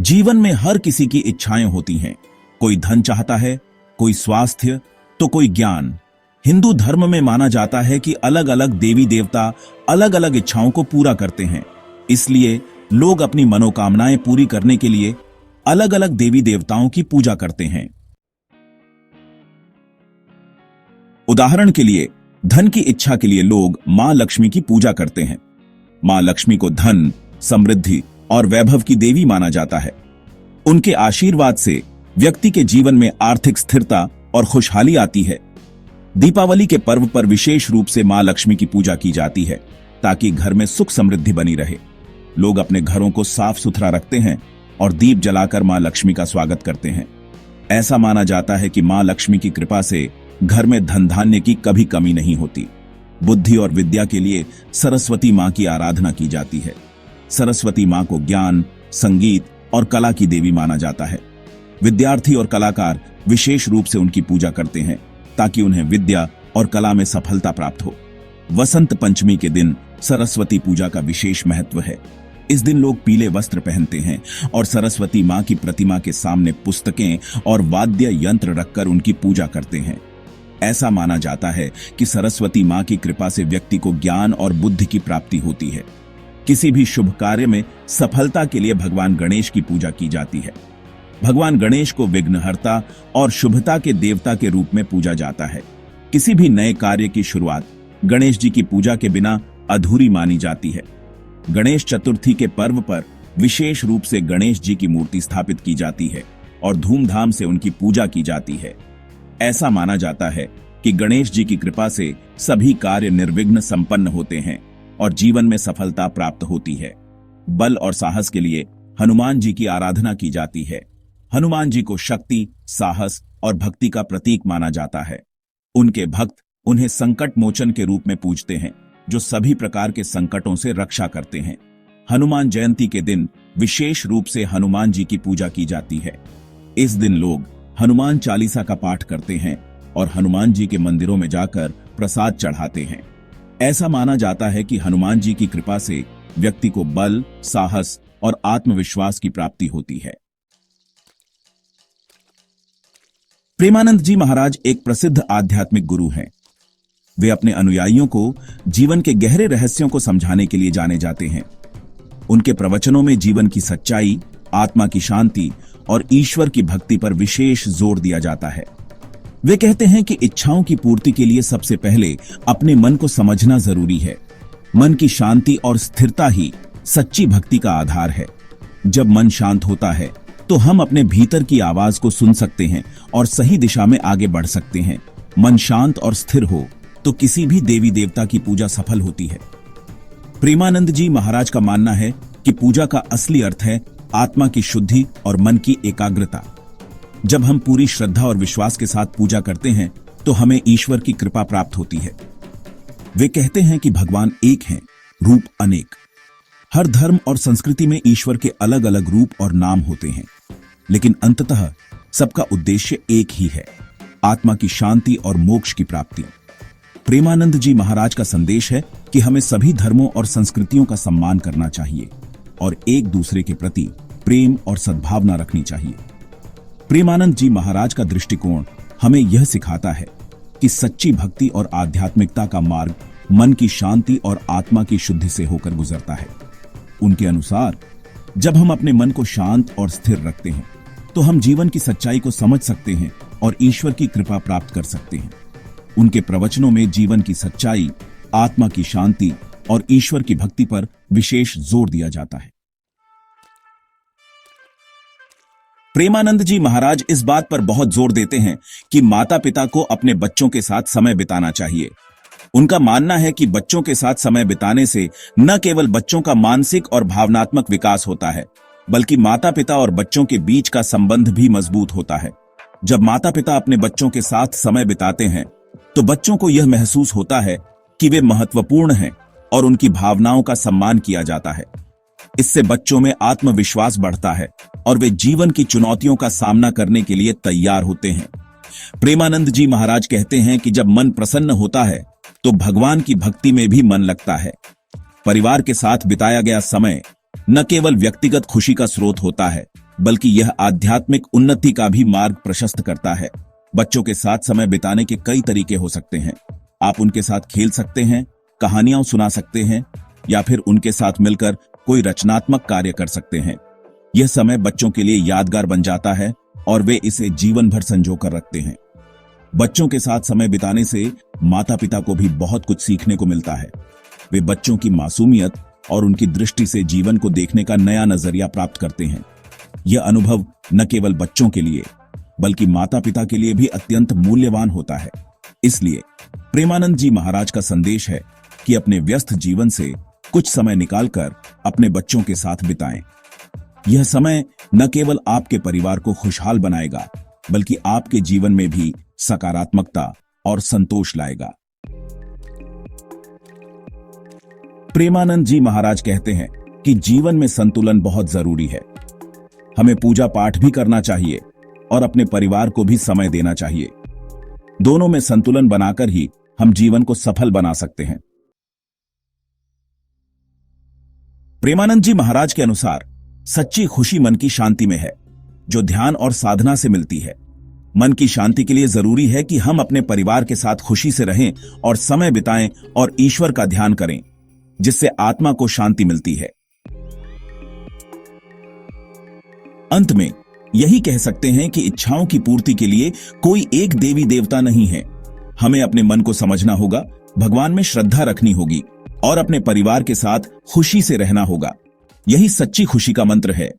जीवन में हर किसी की इच्छाएं होती हैं। कोई धन चाहता है, कोई स्वास्थ्य, तो कोई ज्ञान। हिंदू धर्म में माना जाता है कि अलग अलग देवी देवता अलग अलग इच्छाओं को पूरा करते हैं। इसलिए लोग अपनी मनोकामनाएं पूरी करने के लिए अलग अलग देवी देवताओं की पूजा करते हैं। उदाहरण के लिए धन की इच्छा के लिए लोग मां लक्ष्मी की पूजा करते हैं। मां लक्ष्मी को धन, समृद्धि और वैभव की देवी माना जाता है। उनके आशीर्वाद से व्यक्ति के जीवन में आर्थिक स्थिरता और खुशहाली आती है। दीपावली के पर्व पर विशेष रूप से मां लक्ष्मी की पूजा की जाती है ताकि घर में सुख समृद्धि बनी रहे। लोग अपने घरों को साफ सुथरा रखते हैं और दीप जलाकर मां लक्ष्मी का स्वागत करते हैं। ऐसा माना जाता है कि मां लक्ष्मी की कृपा से घर में धन धान्य की कभी कमी नहीं होती। बुद्धि और विद्या के लिए सरस्वती मां की आराधना की जाती है। सरस्वती मां को ज्ञान, संगीत और कला की देवी माना जाता है। विद्यार्थी और कलाकार विशेष रूप से उनकी पूजा करते हैं ताकि उन्हें विद्या और कला में सफलता प्राप्त हो। वसंत पंचमी के दिन सरस्वती पूजा का विशेष महत्व है। इस दिन लोग पीले वस्त्र पहनते हैं और सरस्वती मां की प्रतिमा के सामने पुस्तकें और वाद्य यंत्र रखकर उनकी पूजा करते हैं। ऐसा माना जाता है कि सरस्वती मां की कृपा से व्यक्ति को ज्ञान और बुद्धि की प्राप्ति होती है। किसी भी शुभ कार्य में सफलता के लिए भगवान गणेश की पूजा की जाती है। भगवान गणेश को विघ्नहर्ता और शुभता के देवता के रूप में पूजा जाता है। किसी भी नए कार्य की शुरुआत गणेश जी की पूजा के बिना अधूरी मानी जाती है। गणेश चतुर्थी के पर्व पर विशेष रूप से गणेश जी की मूर्ति स्थापित की जाती है और धूमधाम से उनकी पूजा की जाती है। ऐसा माना जाता है कि गणेश जी की कृपा से सभी कार्य निर्विघ्न संपन्न होते हैं और जीवन में सफलता प्राप्त होती है। बल और साहस के लिए हनुमान जी की आराधना की जाती है। हनुमान जी को शक्ति, साहस और भक्ति का प्रतीक माना जाता है। उनके भक्त उन्हें संकट मोचन के रूप में पूजते हैं, जो सभी प्रकार के संकटों से रक्षा करते हैं। हनुमान जयंती के दिन विशेष रूप से हनुमान जी की पूजा की जाती है। इस दिन लोग हनुमान चालीसा का पाठ करते हैं और हनुमान जी के मंदिरों में जाकर प्रसाद चढ़ाते हैं। ऐसा माना जाता है कि हनुमान जी की कृपा से व्यक्ति को बल, साहस और आत्मविश्वास की प्राप्ति होती है। प्रेमानंद जी महाराज एक प्रसिद्ध आध्यात्मिक गुरु हैं। वे अपने अनुयायियों को जीवन के गहरे रहस्यों को समझाने के लिए जाने जाते हैं। उनके प्रवचनों में जीवन की सच्चाई, आत्मा की शांति और ईश्वर की भक्ति पर विशेष जोर दिया जाता है। वे कहते हैं कि इच्छाओं की पूर्ति के लिए सबसे पहले अपने मन को समझना जरूरी है। मन की शांति और स्थिरता ही सच्ची भक्ति का आधार है। जब मन शांत होता है तो हम अपने भीतर की आवाज को सुन सकते हैं और सही दिशा में आगे बढ़ सकते हैं। मन शांत और स्थिर हो तो किसी भी देवी देवता की पूजा सफल होती है। प्रेमानंद जी महाराज का मानना है कि पूजा का असली अर्थ है आत्मा की शुद्धि और मन की एकाग्रता। जब हम पूरी श्रद्धा और विश्वास के साथ पूजा करते हैं तो हमें ईश्वर की कृपा प्राप्त होती है। वे कहते हैं कि भगवान एक हैं, रूप अनेक। हर धर्म और संस्कृति में ईश्वर के अलग अलग रूप और नाम होते हैं, लेकिन अंततः सबका उद्देश्य एक ही है, आत्मा की शांति और मोक्ष की प्राप्ति। प्रेमानंद जी महाराज का संदेश है कि हमें सभी धर्मों और संस्कृतियों का सम्मान करना चाहिए और एक दूसरे के प्रति प्रेम और सद्भावना रखनी चाहिए। प्रेमानंद जी महाराज का दृष्टिकोण हमें यह सिखाता है कि सच्ची भक्ति और आध्यात्मिकता का मार्ग मन की शांति और आत्मा की शुद्धि से होकर गुजरता है। उनके अनुसार जब हम अपने मन को शांत और स्थिर रखते हैं तो हम जीवन की सच्चाई को समझ सकते हैं और ईश्वर की कृपा प्राप्त कर सकते हैं। उनके प्रवचनों में जीवन की सच्चाई, आत्मा की शांति और ईश्वर की भक्ति पर विशेष जोर दिया जाता है। प्रेमानंद जी महाराज इस बात पर बहुत जोर देते हैं कि माता पिता को अपने बच्चों के साथ समय बिताना चाहिए। उनका मानना है कि बच्चों के साथ समय बिताने से न केवल बच्चों का मानसिक और भावनात्मक विकास होता है, बल्कि माता पिता और बच्चों के बीच का संबंध भी मजबूत होता है। जब माता पिता अपने बच्चों के साथ समय बिताते हैं तो बच्चों को यह महसूस होता है कि वे महत्वपूर्ण हैं और उनकी भावनाओं का सम्मान किया जाता है। इससे बच्चों में आत्मविश्वास बढ़ता है और वे जीवन की चुनौतियों का सामना करने के लिए तैयार होते हैं। प्रेमानंद जी महाराज कहते हैं कि जब मन प्रसन्न होता है तो भगवान की भक्ति में भी मन लगता है। परिवार के साथ बिताया गया समय न केवल व्यक्तिगत खुशी का स्रोत होता है, बल्कि यह आध्यात्मिक उन्नति का भी मार्ग प्रशस्त करता है। बच्चों के साथ समय बिताने के कई तरीके हो सकते हैं। आप उनके साथ खेल सकते हैं, कहानियां सुना सकते हैं या फिर उनके साथ मिलकर कोई रचनात्मक कार्य कर सकते हैं। यह समय बच्चों के लिए यादगार बन जाता है और वे इसे जीवन भर संजो कर रखते हैं। बच्चों के साथ समय बिताने से माता पिता को भी बहुत कुछ सीखने को मिलता है। वे बच्चों की मासूमियत और उनकी दृष्टि से जीवन को देखने का नया नजरिया प्राप्त करते हैं। यह अनुभव न केवल बच्चों के लिए बल्कि माता पिता के लिए भी अत्यंत मूल्यवान होता है। इसलिए प्रेमानंद जी महाराज का संदेश है कि अपने व्यस्त जीवन से कुछ समय निकालकर अपने बच्चों के साथ बिताएं। यह समय न केवल आपके परिवार को खुशहाल बनाएगा बल्कि आपके जीवन में भी सकारात्मकता और संतोष लाएगा। प्रेमानंद जी महाराज कहते हैं कि जीवन में संतुलन बहुत जरूरी है। हमें पूजा पाठ भी करना चाहिए और अपने परिवार को भी समय देना चाहिए। दोनों में संतुलन बनाकर ही हम जीवन को सफल बना सकते हैं। प्रेमानंद जी महाराज के अनुसार सच्ची खुशी मन की शांति में है, जो ध्यान और साधना से मिलती है। मन की शांति के लिए जरूरी है कि हम अपने परिवार के साथ खुशी से रहें और समय बिताएं और ईश्वर का ध्यान करें, जिससे आत्मा को शांति मिलती है। अंत में यही कह सकते हैं कि इच्छाओं की पूर्ति के लिए कोई एक देवी देवता नहीं है। हमें अपने मन को समझना होगा, भगवान में श्रद्धा रखनी होगी और अपने परिवार के साथ खुशी से रहना होगा। यही सच्ची खुशी का मंत्र है।